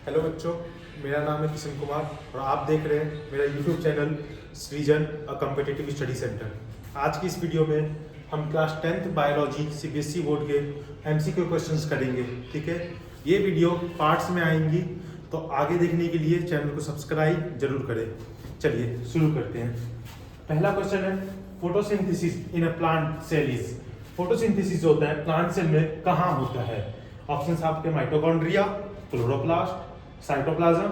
Hello बच्चों, मेरा नाम है किशन कुमार और आप देख रहे हैं मेरा यूट्यूब चैनल सृजन अ कॉम्पिटिटिव स्टडी सेंटर। आज की इस वीडियो में हम class 10th biology CBSE board के एमसीक्यू क्वेश्चंस करेंगे। ठीक है, ये वीडियो पार्ट्स में आएंगी, तो आगे देखने के लिए चैनल को सब्सक्राइब जरूर करें। चलिए शुरू करते हैं। पहला क्वेश्चन है, photosynthesis in a plant cell is. Photosynthesis जो होता है प्लांट सेल में कहाँ होता है? ऑप्शंस आपके माइटोकॉन्ड्रिया, क्लोरोप्लास्ट, साइटोप्लाज्म,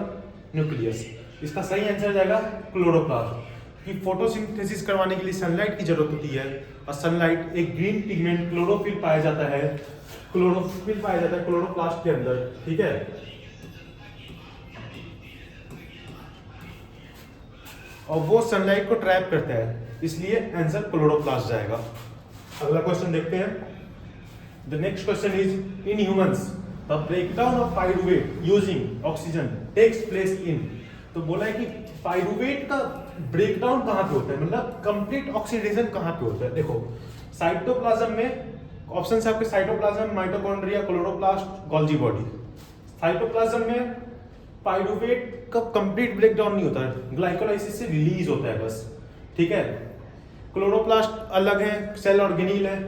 न्यूक्लियस। इसका सही आंसर जाएगा क्लोरोप्लास्ट, कि फोटोसिंथेसिस करवाने के लिए सनलाइट की जरूरत होती है और सनलाइट एक ग्रीन पिगमेंट क्लोरोफिल पाया जाता है, क्लोरोप्लास्ट के अंदर। ठीक है, और वो सनलाइट को ट्रैप करता है, इसलिए आंसर क्लोरोप्लास्ट जाएगा। अगला क्वेश्चन देखते हैं। The next question is, in humans the breakdown of pyruvate using oxygen takes place in. तो बोला है कि पाइरुवेट का ब्रेकडाउन कहाँ पे होता है, मतलब कंप्लीट ऑक्सीडेशन कहाँ पे होता है। देखो, साइटोप्लाज्म में ऑप्शन है आपके cytoplasm, mitochondria, chloroplast, Golgi body. Cytoplasm में पाइरुवेट का कंप्लीट ब्रेकडाउन नहीं होता है, ग्लाइकोलाइसिस से रिलीज होता है बस। ठीक है, क्लोरोप्लास्ट अलग है, सेल ऑर्गेनील है।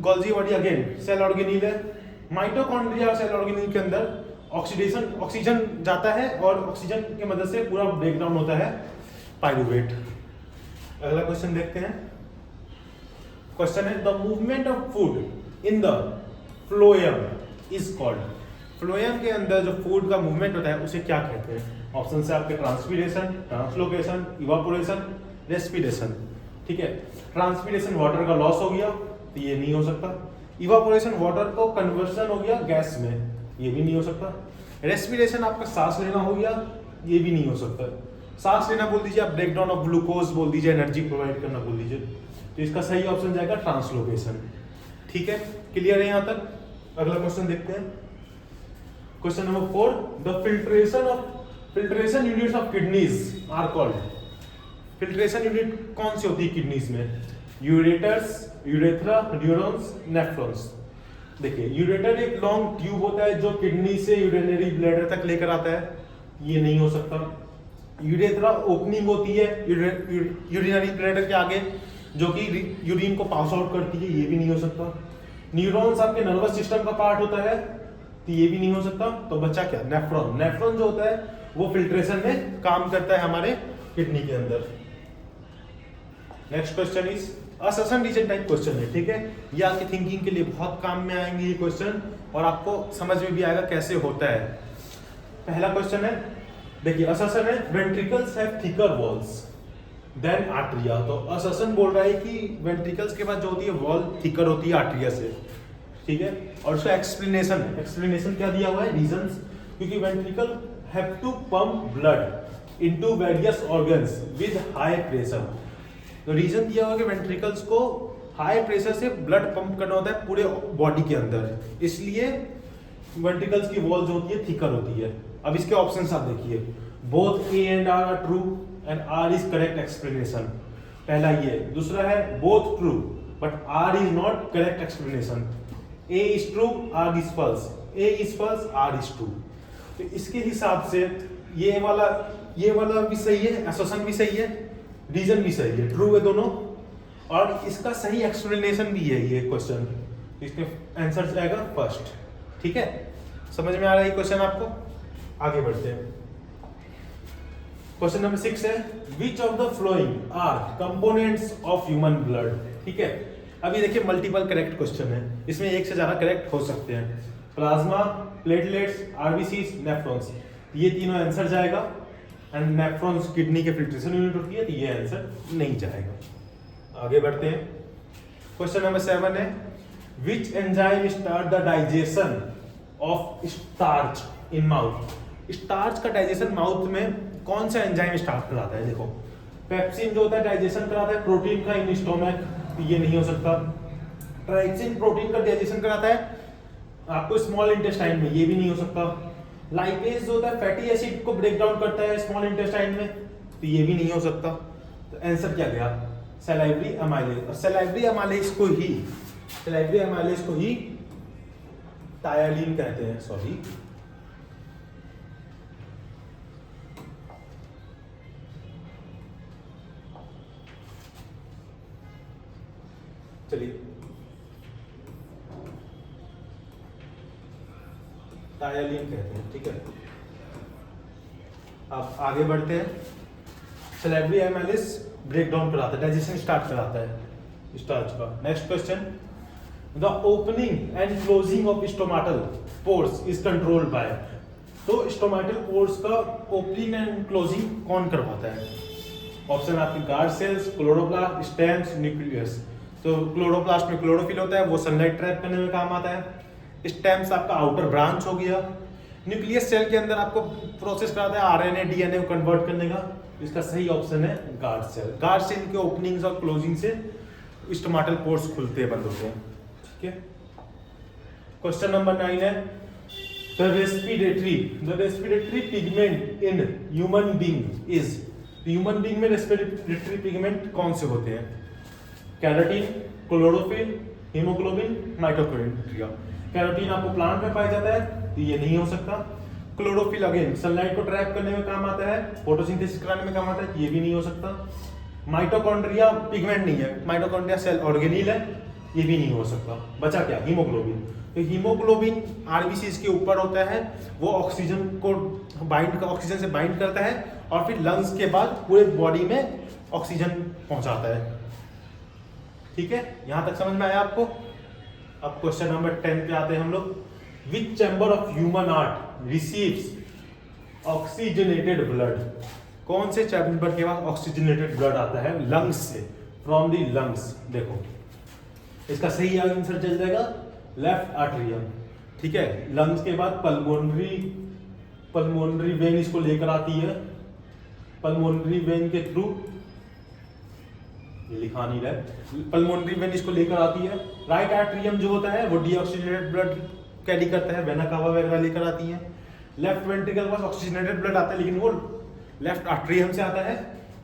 गोल्जी बॉडी अगेन सेल ऑर्गेनील है। माइटोकॉन्ड्रिया और सेल ऑर्गेनील के अंदर ऑक्सीजन जाता है और ऑक्सीजन की मदद से पूरा ब्रेकडाउन होता है पाइरुवेट। अगला क्वेश्चन देखते हैं। क्वेश्चन है, the movement of food in the phloem is called. Phloem के अंदर जो फूड का मूवमेंट होता है उसे क्या कहते हैं? ऑप्शन है आपके ट्रांसपीरेशन, ट्रांसलोकेशन, इवापोरेशन, रेस्पिरेशन। ठीक है, ट्रांसपीरेशन वाटर का लॉस हो गया तो ये नहीं हो सकता। इवापोरेशन वाटर को कन्वर्जन हो गया गैस में, ये भी नहीं हो सकता। रेस्पिरेशन आपका सांस लेना हो गया, ये भी नहीं हो सकता। सांस लेना बोल दीजिए आप, ब्रेकडाउन ऑफ ग्लूकोज बोल दीजिए, एनर्जी प्रोवाइड करना बोल दीजिए। तो इसका सही ऑप्शन जाएगा ट्रांसलोकेशन। ठीक है, क्लियर है यहाँ तक? अगला क्वेश्चन देखते हैं। Question number 4, the filtration units of kidneys are called. Filtration unit कौन सी होती है किडनीज में? Ureters, urethra, neurons, nephrons. देखिए, यूरेटर एक लॉन्ग ट्यूब होता है जो किडनी से यूरिनरी ब्लैडर तक लेकर आता है, ये नहीं हो सकता। यूरेथ्रा ओपनिंग होती है यूरिनरी ब्लैडर के आगे, जो कि यूरिन को पास आउट करती है, ये भी नहीं हो सकता। न्यूरॉन्स आपके नर्वस सिस्टम का पार्ट होता है, तो ये भी नहीं हो सकता। तो बच्चा क्या? नेफ्रॉन। नेफ्रॉन जो होता है वो फिल्ट्रेशन में काम करता है हमारे किडनी के अंदर। Next question is assertion reason type question है। ठीक है, ये आपकी थिंकिंग के लिए बहुत काम में आएंगे ये क्वेश्चन, और आपको समझ में भी आएगा कैसे होता है। पहला क्वेश्चन है, देखिए अससन है, ventricles have thicker walls than atria. तो अससन बोल रहा है कि वेंट्रिकल्स के बाद जो होती है वॉल थिकर होती है आर्टरिया से। ठीक है, और उसका एक्सप्लेनेशन क्या दिया हुआ है? रीजंस, क्योंकि ventricle have to pump blood into various organs with high pressure. तो रीजन दिया हुआ कि वेंट्रिकल्स को हाई प्रेशर से ब्लड पंप करना होता है पूरे बॉडी के अंदर, इसलिए वेंट्रिकल्स की वॉल जो होती है थिकर होती है। अब इसके ऑप्शंस आप देखिए, both A and R true and R is correct explanation. पहला ये। दूसरा है both true but R is not correct explanation. A is true, R is false. A is false, R is true. तो इसके हिसाब से ये वाला भी सही है, असोसिएशन भी सही है, रीजन भी सही है, ट्रू है दोनों, और इसका सही एक्सप्लेनेशन भी है ये क्वेश्चन। इसके आंसर जाएगा फर्स्ट। ठीक है, समझ में आ रहा है क्वेश्चन आपको? आगे बढ़ते हैं। क्वेश्चन नंबर 6 है, which of the following are components of human blood. ठीक है, अभी देखिए मल्टीपल करेक्ट क्वेश्चन है, इसमें एक से ज्यादा करेक्ट हो सकते हैं। प्लाज्मा, प्लेटलेट्स, आरबीसीज, नेफ्रॉन्स, ये तीनों आंसर जाएगा। एंड नेफ्रॉन्स किडनी के फिल्ट्रेशन यूनिट होती है, तो ये आंसर नहीं जाएगा। आगे बढ़ते हैं। क्वेश्चन नंबर 7 है, which enzyme start the digestion of starch in mouth. Starch का डाइजेशन माउथ में कौन सा एंजाइम स्टार्ट कराता है? देखो, पेप्सिन जो होता है डाइजेशन कराता है प्रोटीन का इन स्टोमक, तो ये नहीं हो सकता। ट्राइसिन प्रोटीन का डाइजेशन कराता है आपको स्मॉल इंटेस्टाइन में, ये भी नहीं हो सकता। लाइपेज जो होता है फैटी एसिड को ब्रेक डाउन करता है स्मॉल इंटेस्टाइन में, तो ये भी नहीं हो सकता। तो आंसर क्या गया? Salivary amylase. और सलाइवरी अमाइलेज को ही टायलिन कहते हैं, सॉरी। चलिए टायलिन कहते हैं, ठीक है। अब आगे बढ़ते हैं। सैलिवरी एमाइलेज ब्रेक डाउन कराता है, डाइजेशन स्टार्ट कराता है स्टार्च का। Next question, the opening and closing of stomatal pores is controlled by. तो स्टोमेटल पोर्स का ओपनिंग एंड क्लोजिंग कौन करवाता है? ऑप्शन आपके guard cells, chloroplast, stems, nucleus. तो क्लोरोप्लास्ट में क्लोरोफिल होता है, वो सनलाइट ट्रैप करने में काम आता है। स्टेम्स आपका आउटर ब्रांच हो गया। न्यूक्लियस सेल के अंदर आपको प्रोसेस कराता है आरएनए डीएनए को कन्वर्ट करने का। इसका सही ऑप्शन है गार्ड सेल। गार्ड सेल के ओपनिंग्स और क्लोजिंग से स्टोमेटल पोर्स खुलते बंद होते हैं, ठीक है। क्वेश्चन नंबर 9 है, the respiratory pigment in human being is. Human being में रेस्पिरेटरी पिगमेंट कौन से होते हैं? Carotene, chlorophyll, haemoglobin, mitochondria. Carotene आपको प्लांट में पाया जाता है, तो ये नहीं हो सकता। क्लोरोफिल अगेन सनलाइट को ट्रैप करने में काम आता है, फोटोसिंथेसिस कराने में काम आता है, ये भी नहीं हो सकता। माइटोकॉन्ड्रिया पिगमेंट नहीं है, माइटोकॉन्ड्रिया सेल ऑर्गेनील है, ये भी नहीं हो सकता। बचा क्या? हीमोग्लोबिन। तो हीमोग्लोबिन आरबीसीज के ऊपर होता है, वो ऑक्सीजन को ऑक्सीजन से बाइंड करता है और फिर लंग्स के बाद पूरे बॉडी में ऑक्सीजन पहुंचाता है, ठीक है। यहां तक समझ में आया आपको? अब क्वेश्चन नंबर 10 पे आते हैं हम लोग। Which chamber of human heart receives oxygenated blood. कौन से चैम्बर के पास ऑक्सीजनेटेड ब्लड आता है? लंग्स से, फ्रॉम दी लंग्स। देखो इसका सही आंसर चल जाएगा लेफ्ट आर्टरियम, ठीक है। लंग्स के बाद पल्मोनरी वेन इसको लेकर आती है। पल्मोनरी वेन के थ्रू, लिखा नहीं रहा, पल्मोनरी वेन इसको लेकर आती है। राइट आर्टरियम जो होता है वो डीऑक्सीजनेटेड ब्लड कैरी करता है, वेना कावा वगैरह लेकर आती है। लेफ्ट वेंट्रिकल के पास ऑक्सीजनेटेड ब्लड आता है, लेकिन वो लेफ्ट आर्टरियम से आता है।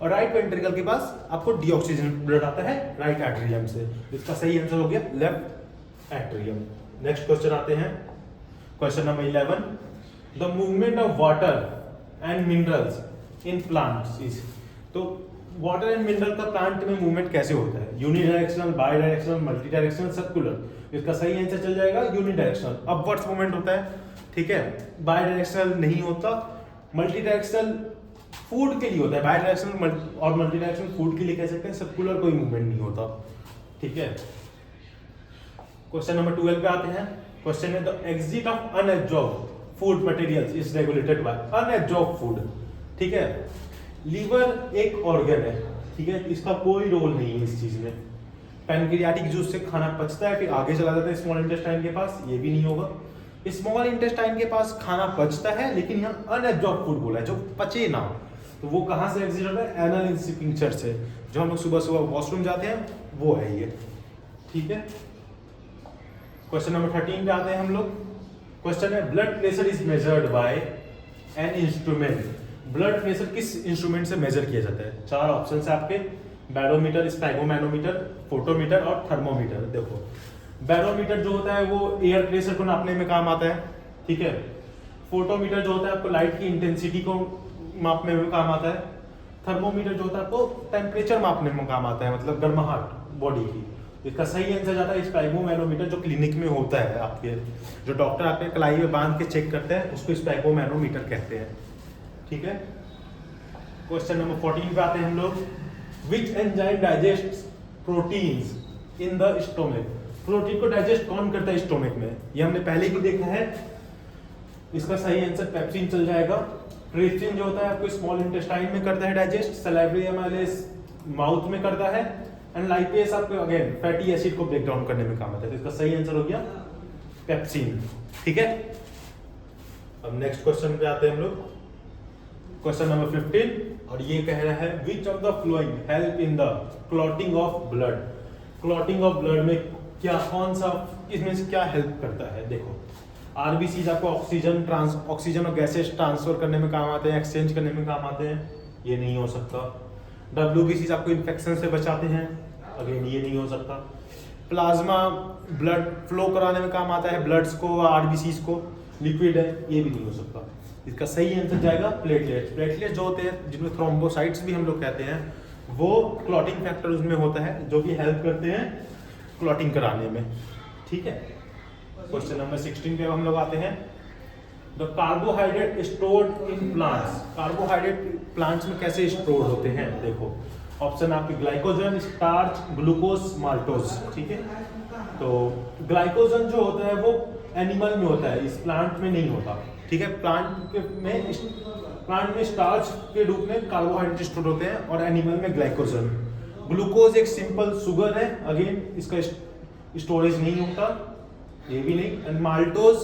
और राइट वेंट्रिकल के पास आपको डीऑक्सीजनेटेड ब्लड आता है राइट आर्टरियम से। इसका सही आंसर हो गया लेफ्ट आर्टरियम। नेक्स्ट क्वेश्चन आते हैं, question number 11, the movement of water and minerals in plants is. तो वाटर एंड मिनरल का प्लांट में मूवमेंट कैसे होता है? Unidirectional, by directional, multi directional, circular. इसका सही आंसर चल जाएगा यूनिडायरेक्शनल, अपवर्ड्स मूवमेंट होता है, ठीक है। बाई डायरेक्शनल नहीं होता। मल्टी डायरेक्शनल फूड के लिए होता है, बाई डायरेक्शनल और मल्टी डायरेक्शनल फूड के लिए कह सकते हैं। सर्कुलर कोई मूवमेंट नहीं होता, ठीक है। क्वेश्चन नंबर 12 पे आते हैं। क्वेश्चन है, the exit of unabsorbed food materials is regulated by. Unabsorbed food, ठीक है। लीवर एक ऑर्गन है, ठीक है, इसका कोई रोल नहीं है इस चीज में। पैनक्रियाटिक जूस से खाना पचता है, फिर आगे चला जाता है स्मॉल इंटेस्टाइन के पास, ये भी नहीं होगा। स्मॉल इंटेस्टाइन के पास खाना पचता है, लेकिन यहाँ अनएब्जॉर्ब्ड फूड बोला है, जो पचे ना। तो वो कहाँ से एग्जिट होता है? एनल इंस्पिंक्टर से, जो हम लोग सुबह सुबह वॉशरूम जाते हैं, वो है ये, ठीक है। क्वेश्चन नंबर 13 पे आते हैं हम लोग। क्वेश्चन है, blood pressure is measured by an instrument. Blood pressure किस इंस्ट्रूमेंट से मेजर किया जाता है? 4 ऑप्शन है आपके, बैरोमीटर, स्पैगोमैनोमीटर, फोटोमीटर और थर्मोमीटर। देखो बैरोमीटर जो होता है वो एयर प्रेशर को नापने में काम आता है, ठीक है। फोटोमीटर जो होता है आपको लाइट की इंटेंसिटी को मापने में काम आता है। थर्मोमीटर जो होता है आपको टेम्परेचर मापने में काम आता है, मतलब गर्माहट बॉडी की। इसका सही आंसर जाता है स्पैगोमैनोमीटर, जो क्लिनिक में होता है आपके, जो डॉक्टर आपके कलाई में बांध के चेक करते हैं, उसको स्पैगोमैनोमीटर कहते हैं, ठीक है। क्वेश्चन नंबर 14 पे आते हैं हम लोग। Which enzyme digest proteins in the stomach. Protein को डाइजेस्ट कौन करता है स्टोमक में? ये हमने पहले ही देखा है। इसका सही आंसर पेप्सिन चल जाएगा। ट्रिप्सिन जो होता है आपको स्मॉल इंटेस्टाइन में करता है डाइजेस्ट, सलाइवरी एमाइलेज माउथ में करता है, एंड लाइपेज आपको अगेन फैटी एसिड को ब्रेक डाउन करने में काम आता है। तो इसका सही आंसर हो गया पेप्सिन, ठीक है। अब नेक्स्ट क्वेश्चन पे आते हैं हम लोग, क्वेश्चन नंबर 15, और ये कह रहा है which of the flowing help in the clotting of blood. Clotting of blood में क्या, कौन सा इसमें से क्या हेल्प करता है? देखो आरबीसी आपको ऑक्सीजन और गैसेस ट्रांसफर करने में काम आते हैं, एक्सचेंज करने में काम आते हैं, ये नहीं हो सकता। डब्ल्यूबीसी आपको इन्फेक्शन से बचाते हैं, अगेन ये नहीं हो सकता। प्लाज्मा ब्लड फ्लो कराने में काम आता है, ब्लड्स को, आरबीसीज को, लिक्विड है, ये भी नहीं हो सकता। इसका सही आंसर जाएगा प्लेटलेट्स। प्लेटलेट्स जो होते हैं, जिनमें थ्रोम्बोसाइट्स भी हम लोग कहते हैं, वो क्लॉटिंग फैक्टर उसमें होता है, जो कि हेल्प करते हैं क्लॉटिंग कराने में, ठीक है। क्वेश्चन नंबर 16 पे अब हम लोग आते हैं। The carbohydrate stored in plants, carbohydrate plants में कैसे स्टोर होते हैं, देखो ऑप्शन आपके ग्लाइकोजन, स्टार्च, ग्लूकोज, माल्टोज, ठीक है। तो ग्लाइकोजन जो होता है वो एनिमल में होता है, इस प्लांट में नहीं होता, ठीक है। प्लांट में स्टार्च के रूप में कार्बोहाइड्रेट स्टोर होते हैं और एनिमल में ग्लाइकोजन। ग्लूकोज एक सिंपल शुगर है, अगेन इसका स्टोरेज नहीं होता, ये भी नहीं। एंड माल्टोज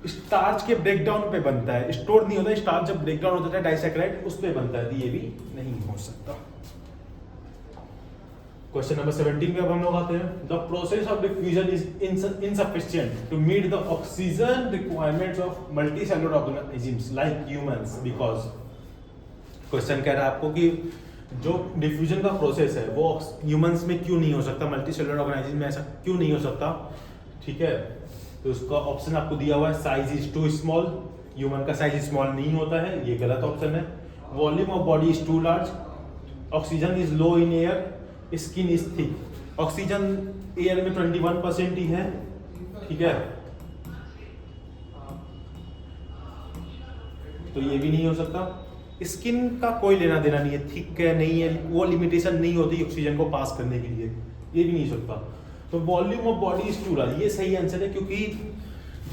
स्टार्च के ब्रेकडाउन पे बनता है, स्टोर नहीं होता, स्टार्च जब ब्रेकडाउन होता है डाइसैकेराइड उस पे बनता है, ये भी नहीं हो सकता। क्वेश्चन नंबर 17 पे अब हम लोग आते हैं। The process of diffusion is insufficient to meet the oxygen requirements of multicellular organisms like humans because, question कह रहा है आपको कि जो डिफ्यूजन का प्रोसेस है वो ह्यूमंस में क्यों नहीं हो सकता, मल्टीसेलुलर ऑर्गेनिज्म में ऐसा क्यों नहीं हो सकता, ठीक है। तो उसका ऑप्शन आपको दिया हुआ है, size is too small, human का साइज स्मॉल नहीं होता है, ये गलत ऑप्शन है। Volume of body is too large, oxygen is low in air, skin is thick, oxygen air में 21% ही है, ठीक है। तो ये भी नहीं हो सकता। स्किन का कोई लेना देना नहीं है, थिक है नहीं है, वो लिमिटेशन नहीं होती ऑक्सीजन को पास करने के लिए, ये भी नहीं सकता। तो volume of body is too large, ये सही आंसर है, क्योंकि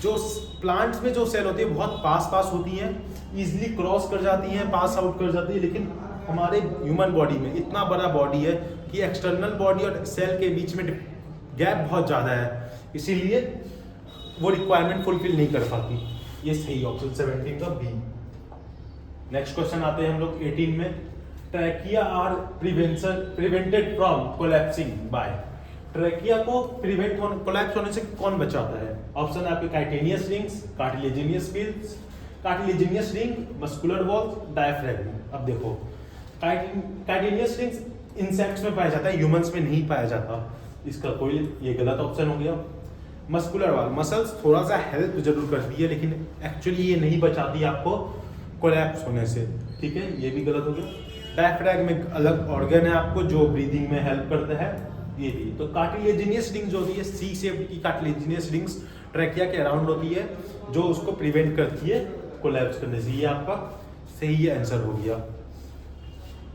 जो प्लांट्स में जो सेल होती है बहुत पास होती हैं, इजिली क्रॉस कर जाती हैं, पास आउट कर जाती है, लेकिन हमारे ह्यूमन बॉडी में इतना बड़ा बॉडी है कि एक्सटर्नल बॉडी और सेल के बीच में गैप बहुत ज़्यादा है, इसीलिए वो रिक्वायरमेंट फुलफिल नहीं कर पाती। ये सही ऑप्शन 17 का बी। नेक्स्ट क्वेश्चन आते हैं हम लोग 18 में। Trachea are prevented from collapsing by, trachea को प्रिवेंट कोलैप्स होने से कौन बचाता है? ऑप्शन आपके chitinous rings, cartilaginous fills, cartilaginous ring, muscular walls, diaphragm. अब देखो काइटेनियस रिंग्स इंसेक्ट्स में पाया जाता है, ह्यूमंस में नहीं पाया जाता, इसका कोई ये गलत ऑप्शन हो गया। मस्कुलर वॉल, मसल्स थोड़ा सा हेल्प जरूर करती है लेकिन एक्चुअली ये नहीं बचाती आपको कोलैप्स होने से, ठीक है, ये भी गलत हो गया। डायफ्रैगम में अलग ऑर्गन है आपको जो ब्रीदिंग में हेल्प करता है, ये भी। तो कार्टिलेजिनियस रिंग्स होती है, सी शेप की कार्टिलेजिनियस रिंग्स ट्रैकिया के अराउंड होती है जो उसको प्रिवेंट करती है कोलैप्स करने से, ये आपका सही आंसर हो गया।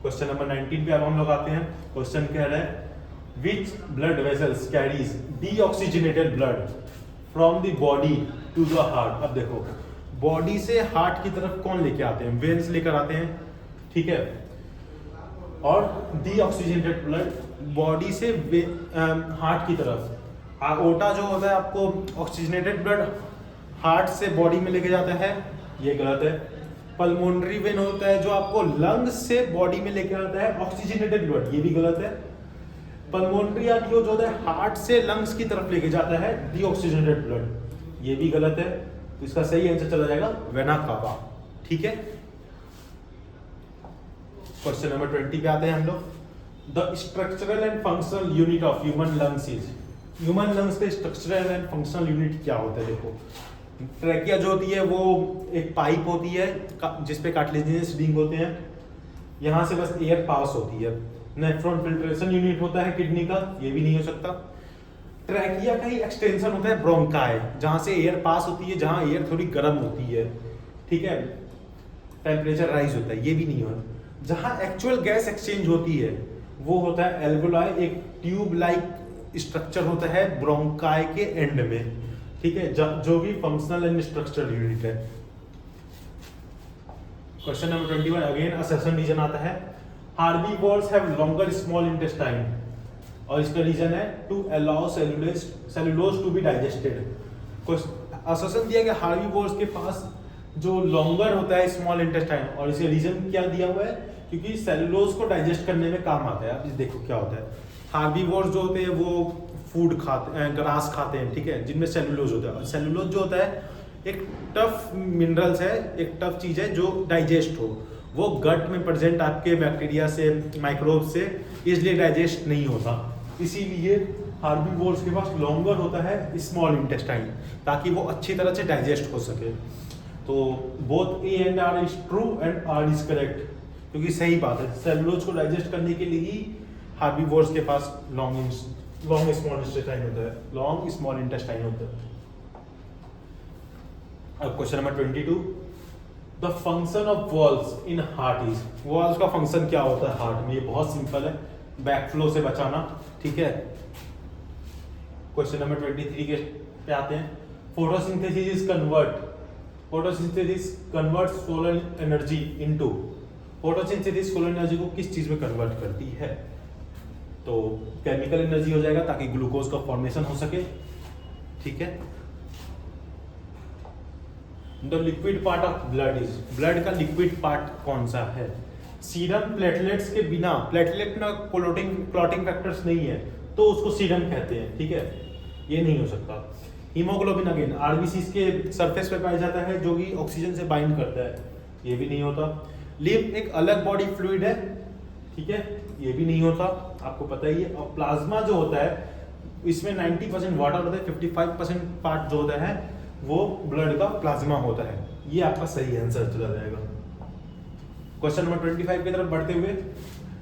क्वेश्चन नंबर 19 पे अब हम लोग आते हैं। क्वेश्चन कह रहा है which blood vessels carries deoxygenated blood from the body to the heart. अब देखो बॉडी से हार्ट की तरफ कौन लेके आते हैं? वेन्स लेकर आते हैं, ठीक है। और डीऑक्सीजनेटेड ब्लड बॉडी से हार्ट की तरफ, आओर्टा जो होता है आपको ऑक्सीजनेटेड ब्लड हार्ट से बॉडी में लेके जाता है, ये गलत है। पल्मोनरी वेन होता है जो आपको लंग्स से बॉडी में लेके आता है ऑक्सीजनेटेड ब्लड, ये भी गलत है। पल्मोनरी आर्टरी जो होता है हार्ट से लंग्स की तरफ लेके जाता है डीऑक्सीजनेटेड ब्लड, ये भी गलत है। तो इसका सही आंसर चला जाएगा वेना कावा, ठीक है। क्वेश्चन नंबर 20 पे आते हैं हम लोग। The structural and functional unit of human lungs is, human lungs का स्ट्रक्चरल एंड फंक्शनल यूनिट क्या होता है? देखो ट्रैकिया जो होती है वो एक पाइप होती है जिसपे कार्टिलेजिनस रिंग होते हैं, यहाँ से बस एयर पास होती है। नेफ्रॉन फिल्ट्रेशन यूनिट होता है किडनी का, ये भी नहीं हो सकता। ट्रैकिया का ही एक्सटेंशन होता है ब्रोंकाई, जहाँ से एयर पास होती है, जहाँ एयर थोड़ी गर्म होती है, ठीक है, टेम्परेचर राइज होता है, ये भी नहीं होता। जहाँ एक्चुअल गैस एक्सचेंज होती है वो होता है एल्वोलाई, एक ट्यूब लाइक स्ट्रक्चर होता है ब्रोंकाई के एंड में, ठीक है, जो भी फंक्शनल एंड स्ट्रक्चरल यूनिट है। Question number 21 again assertion reason आता है। Herbivores have longer small intestine और इसका रीजन है to allow cellulose to be digested. Assertion दिया गया हार्बीवोर्स के पास जो लॉन्गर होता है स्मॉल इंटेस्टाइन, और इसका रीजन क्या दिया हुआ है? क्योंकि सेलुलोज को डाइजेस्ट करने में काम आता है। आप देखो क्या होता है, हार्बीवोर्स जो होते हैं वो फूड खाते हैं, ग्रास खाते हैं, ठीक है, जिनमें सेलुलोज होता है। और सेलुलोज जो होता है एक टफ मिनरल्स है, एक टफ चीज है जो डाइजेस्ट हो, वो गट में प्रेजेंट आपके बैक्टीरिया से, माइक्रोब से इसलिए डाइजेस्ट नहीं होता, इसीलिए हार्बीवोर्स के पास लॉन्गर होता है स्मॉल इंटेस्टाइन ताकि वो अच्छी तरह से डाइजेस्ट हो सके। तो both A and R is true and R is correct, क्योंकि सही बात है, सेलुलोज को डाइजेस्ट करने के लिए ही हार्बीवोर्स के पास लॉन्ग स्मॉल इंटेस्टाइन होता है, लॉन्ग स्मॉल इंटेस्टाइन होता है। अब question number 22, the function of walls in heart is, walls का फंक्शन क्या होता है हार्ट में? ये बहुत सिंपल है, बैकफ्लो से बचाना, ठीक है। क्वेश्चन नंबर 23 के पे आते हैं, photosynthesis converts solar energy into, photosynthesis solar energy को किस चीज में कन्वर्ट करती है? तो केमिकल एनर्जी हो जाएगा ताकि ग्लूकोज का फॉर्मेशन हो सके, ठीक है। The liquid part of blood is, blood का लिक्विड पार्ट कौन सा है? सीरम प्लेटलेट्स के बिना, प्लेटलेट में क्लॉटिंग फैक्टर्स नहीं है तो उसको सीरम कहते हैं, ठीक है, ये नहीं हो सकता। हीमोग्लोबिन अगेन आरबीसीज के सरफेस पे पाया जाता है जो कि ऑक्सीजन से बाइंड करता है, ये भी नहीं होता। लिव एक अलग बॉडी फ्लूइड है, ठीक है, ये भी नहीं होता, आपको पता ही है। और प्लाज्मा जो होता है इसमें 90% वाटर होता है, 55% पार्ट जो होता है वो ब्लड का प्लाज्मा होता है, ये आपका सही आंसर चला जाएगा। क्वेश्चन नंबर 25 की तरफ बढ़ते हुए,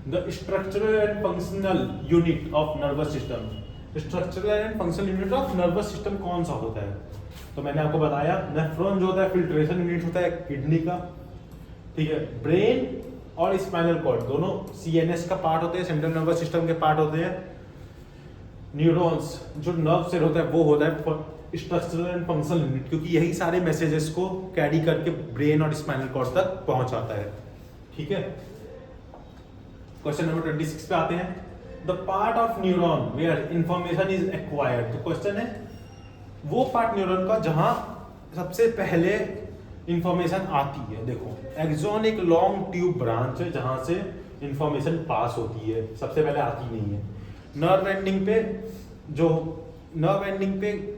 the structural and functional unit of nervous system, structural and functional unit of nervous system कौन सा होता है? तो मैंने आपको बताया, नेफ्रॉन जो होता है फिल्ट्रेशन यूनिट होता है किडनी का, ठीक है। ब्रेन और स्पाइनल कॉर्ड दोनों सीएनएस का पार्ट होते हैं, सेंट्रल नर्वस सिस्टम के पार्ट होते हैं। न्यूरॉन्स जो नर्व सेल होता है वो होता है स्ट्रक्चरल एंड फंक्शनल यूनिट, क्योंकि यही सारे मैसेजेस को कैरी करके ब्रेन और स्पाइनल कॉर्ड तक पहुंचाता है, ठीक है। क्वेश्चन नंबर 26 पे आते हैं, the part of neuron where information is acquired. तो क्वेश्चन है वो पार्ट न्यूरॉन का जहां सबसे पहले इंफॉर्मेशन आती है। देखो एक्सॉन एक लॉन्ग ट्यूब ब्रांच है जहां से इंफॉर्मेशन पास होती है, सबसे पहले आती नहीं है। नर्व एंडिंग पे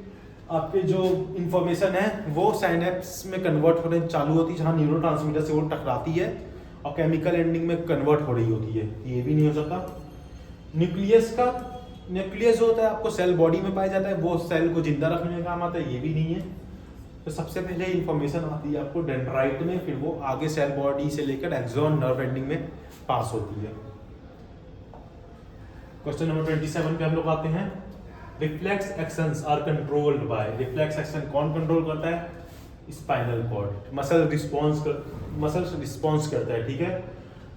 आपके जो इंफॉर्मेशन है वो साइनेप्स में कन्वर्ट होने चालू होती है जहां न्यूरोट्रांसमीटर से वो टकराती है और केमिकल एंडिंग में कन्वर्ट हो रही होती है, ये भी नहीं हो सकता। न्यूक्लियस जो होता है आपको सेल बॉडी में पाया जाता है, वो सेल को जिंदा रखने में काम आता है, ये भी नहीं है। तो सबसे पहले इंफॉर्मेशन आती है आपको डेंड्राइट में, फिर वो आगे सेल बॉडी से लेकर एक्सॉन नर्व एंडिंग में पास होती है। क्वेश्चन नंबर 27 पे हम लोग आते हैं, reflex actions are controlled by, reflex action कौन कंट्रोल करता है? Spinal cord. मसल रिस्पॉन्स करता है, ठीक है।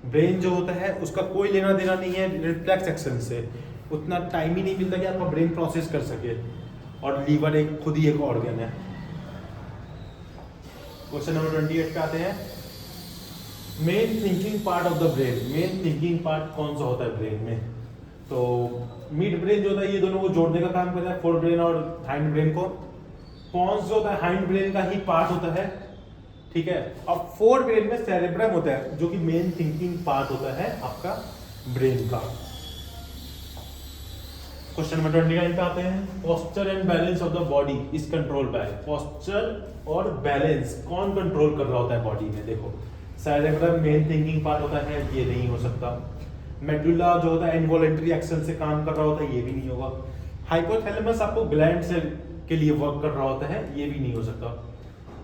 ब्रेन जो होता है उसका कोई लेना देना नहीं है रिफ्लेक्स एक्शन से, उतना टाइम ही नहीं मिलता कि आपका ब्रेन प्रोसेस कर सके, और लीवर एक खुद ही एक ऑर्गन है। क्वेश्चन नंबर 28 पे आते हैं, main thinking part of the brain, main thinking part कौन सा होता है ब्रेन में? तो मिड ब्रेन जो होता है ये दोनों को जोड़ने का काम करता है, फोर ब्रेन और हाइंड ब्रेन को। पॉन्स जो होता है हाइंड ब्रेन का ही पार्ट होता है, ठीक है। अब फोर ब्रेन में सेरेब्रम होता है जो कि मेन थिंकिंग पार्ट होता है आपका ब्रेन का। क्वेश्चन नंबर 29 पे आते हैं, posture and balance of the body is control by, posture और बैलेंस कौन कंट्रोल कर रहा होता है बॉडी में? देखो सेरेब्रम मेन थिंकिंग पार्ट होता है, ये नहीं हो सकता। मेडुला जो होता है इनवॉलेंटरी एक्शन से काम कर रहा होता है, ये भी नहीं होगा। हाइपोथैलेमस आपको ग्लैंड से के लिए वर्क कर रहा होता है, ये भी नहीं हो सकता।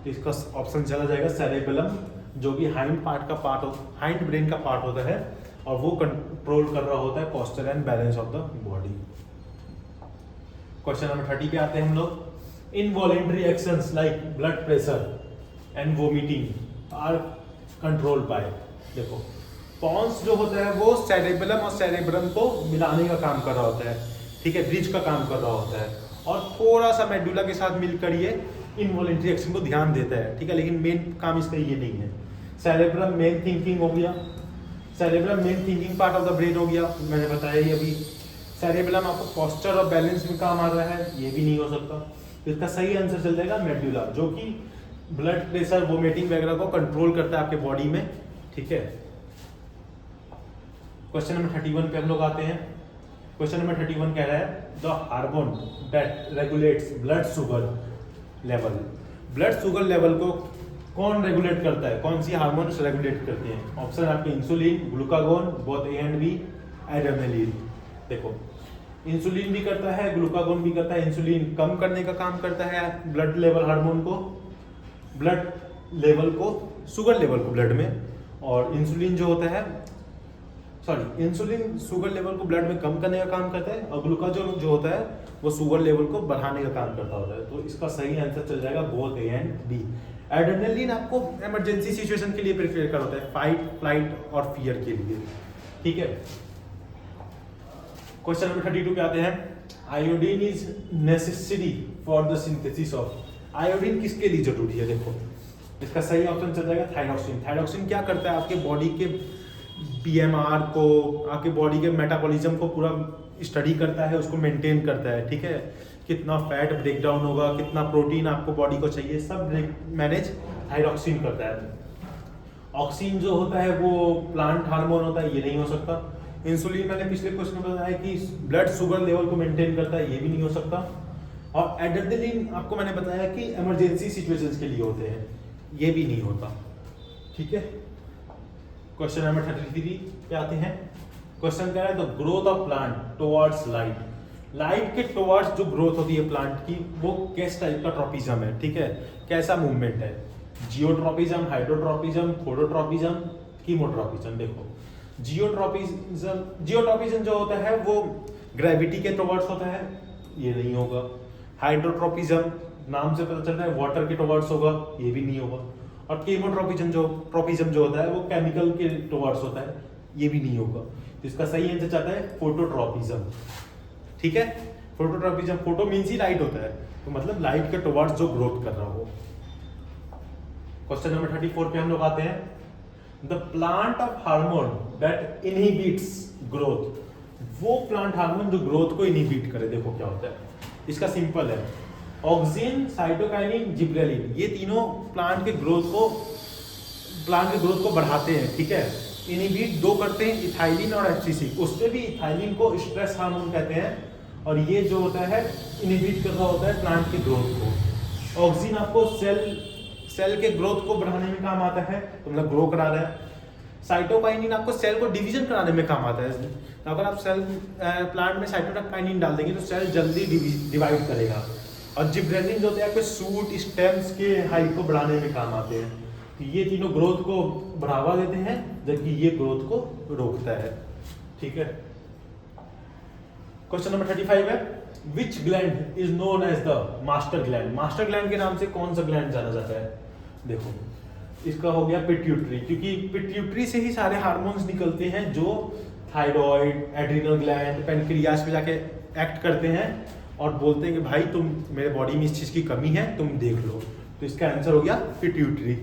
तो इसका ऑप्शन चला जाएगा सेरेबेलम, जो कि हाइंड ब्रेन का पार्ट होता है और वो कंट्रोल कर रहा होता है posture and balance of the body. Question number 30 पे आते हैं हम लोग, involuntary actions like blood pressure and vomiting are control by. देखो पॉन्स जो होता है वो सेरेबेलम और सेरेब्रम को मिलाने का काम कर रहा होता है, ठीक है, ब्रिज का काम कर रहा होता है, और थोड़ा सा मेडुला के साथ मिलकर ये इनवॉलेंटरी एक्शन को ध्यान देता है, ठीक है, लेकिन मेन काम इसका ये नहीं है। सेरेब्रम मेन थिंकिंग हो गया, cerebrum main thinking part of the brain हो गया, मैंने बताया ही अभी। सेरेब्रम आपको पोस्चर और बैलेंस में काम आ रहा है, ये भी नहीं हो सकता। तो इसका सही आंसर चल जाएगा मेडुला, जो कि ब्लड प्रेशर वोमिटिंग वगैरह को कंट्रोल करता है आपके बॉडी में, ठीक है। क्वेश्चन नंबर 31 पे हम लोग आते हैं। क्वेश्चन नंबर 31 कह रहा है, the hormone that regulates blood sugar level, blood sugar level को कौन रेगुलेट करता है? कौन सी हार्मोन्स रेगुलेट करते हैं? ऑप्शन आपके insulin, glucagon, both A and B, adrenaline. देखो इंसुलिन भी करता है, ग्लूकागोन भी करता है। इंसुलिन कम करने का काम करता है ब्लड लेवल हार्मोन को, ब्लड लेवल को, शुगर लेवल को ब्लड में, और इंसुलिन जो होता है सॉरी, इंसुलिन शुगर लेवल को ब्लड में कम करने का काम करता है और ग्लूकागोन जो होता है वो शुगर लेवल को बढ़ाने का काम करता होता है। तो इसका सही आंसर चल जाएगा both A and B. Adrenaline आपको इमरजेंसी सिचुएशन के लिए प्रिपेयर कर होता है, फाइट, फ्लाइट और फियर के लिए, ठीक है। क्वेश्चन नंबर 32 पे आते हैं। Iodine is necessary for the synthesis of, iodine किसके लिए जरूरी है? देखो इसका सही ऑप्शन चल जाएगा थायरॉक्सिन। थायरॉक्सिन क्या करता है? आपके बॉडी के पीएमआर को, आपके बॉडी के मेटाबॉलिज्म को पूरा स्टडी करता है, उसको मेंटेन करता है, ठीक है। कितना फैट ब्रेक डाउन होगा, कितना प्रोटीन आपको बॉडी को चाहिए, सब मैनेज थायरॉक्सिन करता है। ऑक्सीन जो होता है वो प्लांट हार्मोन होता है, ये नहीं हो सकता। इंसुलिन मैंने पिछले क्वेश्चन में बताया कि ब्लड शुगर लेवल को मेंटेन करता है, ये भी नहीं हो सकता। और एड्रेनलिन आपको मैंने बताया कि इमरजेंसी सिचुएशंस के लिए होते हैं, ये भी नहीं होता, ठीक है। क्वेश्चन नंबर 33 पे आते हैं। क्वेश्चन कह रहा है the growth of plant towards light, light के टुवर्ड्स जो ग्रोथ होती है प्लांट की, वो किस टाइप का ट्रॉपिज्म है, ठीक है, कैसा मूवमेंट है? Geotropism, hydrotropism, phototropism, chemotropism. देखो जियोट्रॉपिज्म जो होता है वो ग्रेविटी के टुवर्ड्स होता है, ये नहीं होगा। हाइड्रोट्रॉपिज्म नाम से पता चल रहा है वाटर के टुवर्ड्स होगा, ये भी नहीं होगा। और कीमोट्रॉपिज्म जो होता है वो केमिकल के टुवर्ड्स होता है, ये भी नहीं होगा। तो इसका सही आंसर चाहता है फोटोट्रॉपिज्म, ठीक है। Phototropism, photo means he light होता है, तो मतलब लाइट के टुवर्ड्स जो ग्रोथ कर रहा हो। क्वेश्चन नंबर 34 पे हम लोग आते हैं। The plant of hormone that inhibits growth, वो प्लांट हार्मोन जो ग्रोथ को इनहिबिट करे, देखो क्या होता है। इसका सिंपल है, ऑक्सिन, साइटोकाइनिन, जिब्रेलिन, ये तीनों प्लांट के ग्रोथ को बढ़ाते हैं, ठीक है। इनहिबिट दो करते हैं, इथाइलिन और एचसीसी। उससे भी इथाइलिन को स्ट्रेस हार्मोन कहते हैं, और ये जो होता है इनहिबिट कर रहा होता है प्लांट की ग्रोथ को। ऑक्सिन आपको सेल के ग्रोथ को बढ़ाने में काम आता है, तो मतलब ग्रो करा रहा है। साइटोकाइनिन आपको सेल को डिवीजन कराने में काम आता है, तो अगर आप प्लांट में साइटोकाइनिन डाल देंगे तो सेल जल्दी डिवाइड करेगा। और जिब्रेलिन जो होता है आपके सूट, स्टेम्स के हाइट को बढ़ाने में काम आते हैं। तो ये तीनों ग्रोथ को बढ़ावा देते हैं, जबकि ये ग्रोथ को रोकता है, ठीक है। क्वेश्चन नंबर 35 है, which gland is known as the master gland, master gland के नाम से कौन सा ग्लैंड जाना जाता है? देखो इसका हो गया पिट्यूटरी, क्योंकि पिट्यूटरी से ही सारे हार्मोन्स निकलते हैं जो थायराइड, एड्रिनल ग्लैंड, पेनक्रियास पे जाके एक्ट करते हैं और बोलते हैं कि भाई तुम, मेरे बॉडी में इस चीज की कमी है, तुम देख लो। तो इसका आंसर हो गया पिट्यूटरी।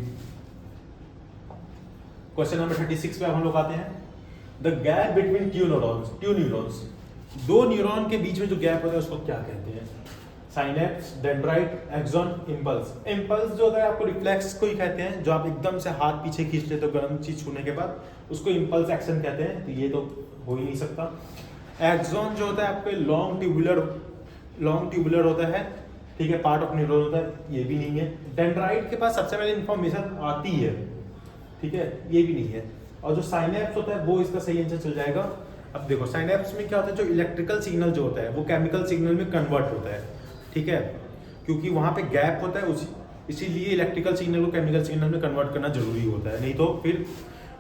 क्वेश्चन नंबर 36 पे हम लोग आते हैं। The gap between two neurons, दो न्यूरॉन के बीच में जो गैप होता है उसको क्या कहते हैं? Synapse, dendrite, axon, impulse. Impulse जो होता है आपको रिफ्लेक्स को ही कहते हैं, जो आप एकदम से हाथ पीछे खींच लेते हो गर्म चीज छूने के बाद, उसको इम्पल्स एक्शन कहते हैं, तो ये तो हो ही नहीं सकता। एक्सॉन जो होता है आपके लॉन्ग ट्यूबुलर होता है, ठीक है, पार्ट ऑफ न्यूरॉन होता है, ये भी नहीं है। डेंड्राइट के पास सबसे पहले इंफॉर्मेशन आती है, ठीक है, ये भी नहीं है। और जो साइनेप्स होता है वो इसका सही आंसर चल जाएगा। अब देखो साइनेप्स में क्या होता है, जो इलेक्ट्रिकल सिग्नल जो होता है वो केमिकल सिग्नल में कन्वर्ट होता है, ठीक है, क्योंकि वहां पे गैप होता है, इसीलिए इलेक्ट्रिकल सिग्नल को केमिकल सिग्नल में कन्वर्ट करना जरूरी होता है, नहीं तो फिर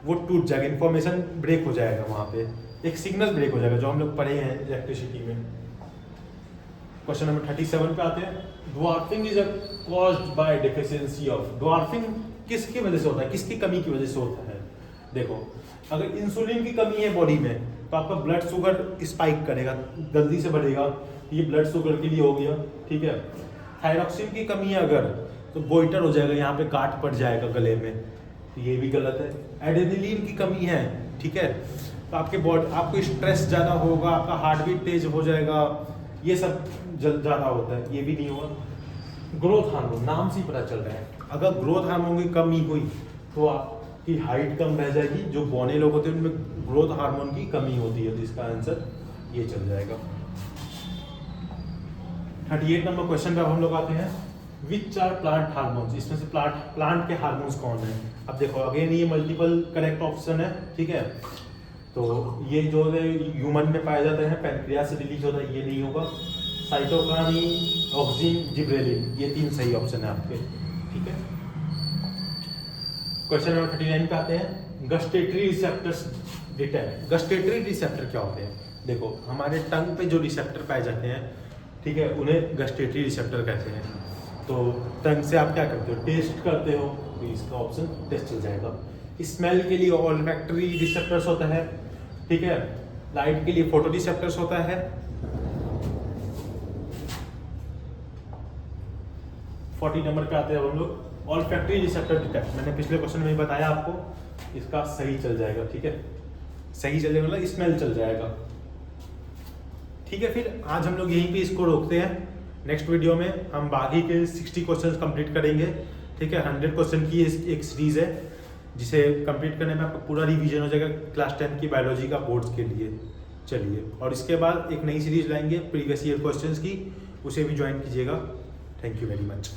वो टूट जाएगा, इन्फॉर्मेशन ब्रेक हो जाएगा, वहां पे एक सिग्नल ब्रेक हो जाएगा, जो हम लोग पढ़े हैं इलेक्ट्रिसिटी में। क्वेश्चन नंबर 37 पे आते हैं। Dwarfing is caused by deficiency of, dwarfing किसकी वजह से होता है, किसकी कमी की वजह से होता है? देखो अगर इंसुलिन की कमी है बॉडी में तो आपका ब्लड शुगर स्पाइक करेगा, जल्दी से बढ़ेगा, ये ब्लड शुगर के लिए हो गया, ठीक है। थायरॉक्सिन की कमी है अगर, तो गोइटर हो जाएगा, यहाँ पे गांठ पड़ जाएगा गले में, तो ये भी गलत है। एड्रेनलिन की कमी है, ठीक है, तो आपको स्ट्रेस ज़्यादा होगा, आपका हार्ट बीट तेज हो जाएगा, ये सब ज़्यादा होता है, ये भी नहीं होगा। ग्रोथ हार्मोन, नाम से ही पता चल रहा है, अगर ग्रोथ हार्मोन की कमी हुई तो आपकी हाइट कम रह जाएगी। जो बौने लोग होते हैं उनमें ग्रोथ हार्मोन की कमी होती है, तो इसका आंसर ये चल जाएगा। 38 नंबर क्वेश्चन पे अब हम लोग आते हैं। विच आर प्लांट हार्मोन्स, इसमें से प्लांट के हार्मोन्स कौन है? अब देखो अगेन ये मल्टीपल करेक्ट ऑप्शन है, ठीक है, तो ये जो है ह्यूमन में पाया जाता है, पैनक्रियास से रिलीज होता है, ये नहीं होगा। साइटोकाइनिन, ऑक्सिन, जिब्रेलिन, ये तीन सही ऑप्शन है आपके, ठीक है। क्वेश्चन नंबर 39 पे आते हैं। गस्टेटरी रिसेप्टर्स गस्टेटरी रिसेप्टर क्या होते हैं? देखो, हमारे टंग पे जो रिसेप्टर पाए जाते हैं, ठीक है, उन्हें गस्टेटरी रिसेप्टर कहते हैं। तो टंग से आप क्या करते हो? टेस्ट करते हो, तो इसका ऑप्शन टेस्ट चल जाएगा। स्मेल के लिए ऑल्फैक्टरी रिसेप्टर्स होता है, ठीक है। लाइट के लिए फोटो रिसेप्टर्स होता है। 40 नंबर पे आते हैं हम लोग ऑल्फैक्टरी रिसेप्टर डिटेक्ट। मैंने पिछले क्वेश्चन में ही बताया आपको, इसका सही चल जाएगा, ठीक है। सही चल जाएगा मतलब स्मेल चल जाएगा, ठीक है। फिर आज हम लोग यहीं पे इसको रोकते हैं। नेक्स्ट वीडियो में हम बाकी के 60 क्वेश्चन कंप्लीट करेंगे, ठीक है। 100 क्वेश्चन की एक सीरीज है, जिसे कंप्लीट करने में आपका पूरा रिवीजन हो जाएगा क्लास 10 की बायोलॉजी का बोर्ड्स के लिए। चलिए, और इसके बाद एक नई सीरीज लाएंगे प्रीवियस ईयर क्वेश्चंस की, उसे भी ज्वाइन कीजिएगा। Thank you very much.